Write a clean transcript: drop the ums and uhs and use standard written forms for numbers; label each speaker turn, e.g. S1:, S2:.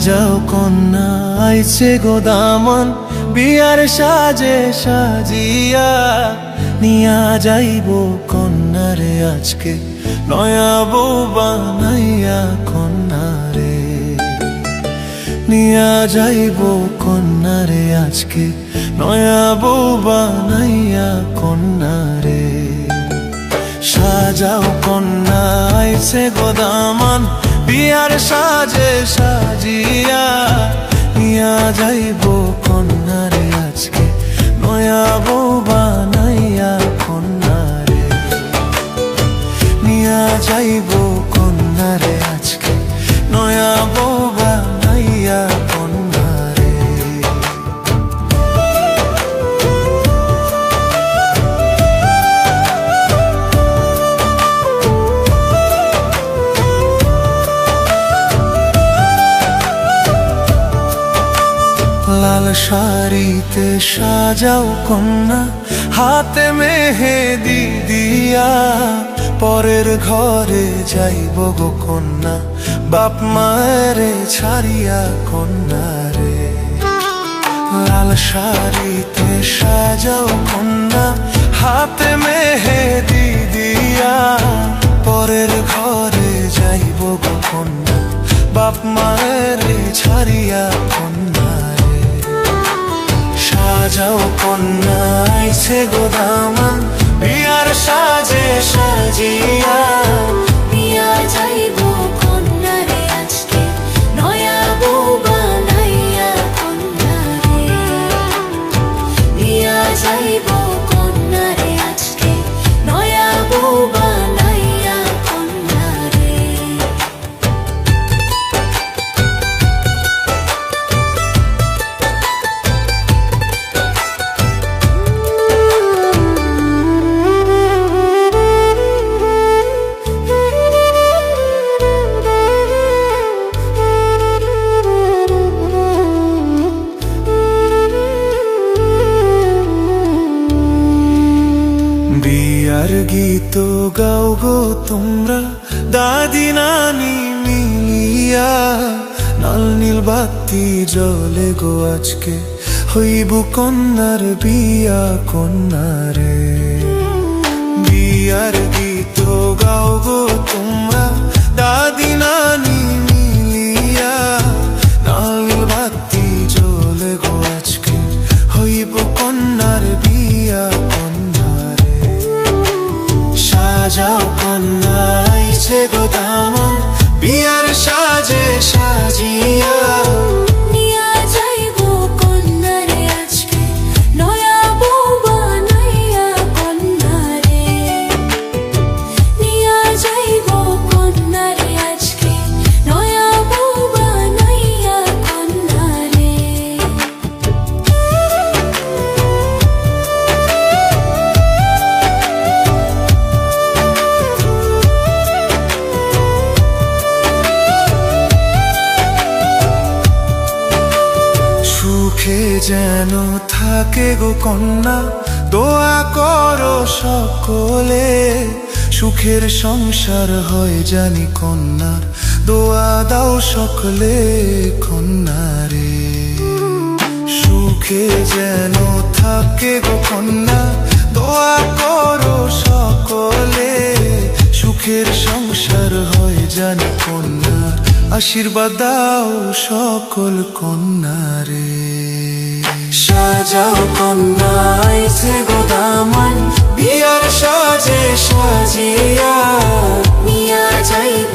S1: সাজাও কন্যা আইছে গো দামান, বিয়ার সাজে সাজিয়া নিয়া যাইব কন্যারে আজকে নয়া বউ বানাইয়া কন্যারে। নিয়া যাইব কন্যারে আজকে নয়া বউ বানাইয়া কন্যারে। সাজাও কন্যা আইছে গো দামান, বিয়ার সাজে সাজিয়া নিয়া যাইব কন্যারে আজকে নয়া বউ বানাইয়া কন্যারে। নিয়া যাইব কন্যারে আজকে নয়া বউ বানাইয়া কন্যারে। লাল শাড়িতে সাজাও কন্যা, হাতে মেহেদি দিয়া পরের ঘরে যাইব গো কন্যা বাপ মায়েরে ছাড়িয়া কন্যারে। লাল শাড়িতে সাজাও কন্যা, হাতে মেহেদি দিয়া পরের ঘরে যাইব গো কন্যা বাপ মায়েরে ছাড়িয়া কন্যারে। সাজাও কন্যা আইছে গো দামান, বিয়ার সাজে সাজিয়া
S2: নিয়া যাইব কন্যারে আজকে নয়া বউ বানাইয়া কন্যারে। নিয়া যাইব কন্যারে আজকে নয়া বউ বানাইয়া কন্যারে।
S1: বিয়ার গীত গাও গো তোমরা দাদি নানি মিলিয়া, লাল নীল বাতি জ্বলে গো আজকে হইব কন্যার বিয়া কন্যারে। বিয়ার গীত গাও গো তোমরা দাদি নানি মিলিয়া, লাল নীল বাতি জ্বলে গো আজকে হইব কন্যার বিয়া কন্যারে। সাজাও কন্যা আইছে গো দামান, বিয়ার সাজে সাজিয়া
S2: নিয়া যাইব কন্যারে আজকে নয়া বউ বানাইয়া কন্যারে। নিয়া যাইব কন্যারে আজকে নয়া বউ বানাইয়া কন্যারে।
S1: সুখে যেন থাকে গো কন্যা, দোয়া করো সকলে সুখের সংসার হয় জানি কন্যার, দোয়া দাও সকলে কন্যারে। সুখে যেন থাকে গো কন্যা, দোয়া করো সকলে সুখের সংসার হয় জানি কন্যার, আশীর্বাদ দাও সকল কন্যারে। সাজাও কন্যা আইছে গো দামান, বিয়ার সাজে সাজিয়া
S2: নিয়া যাইব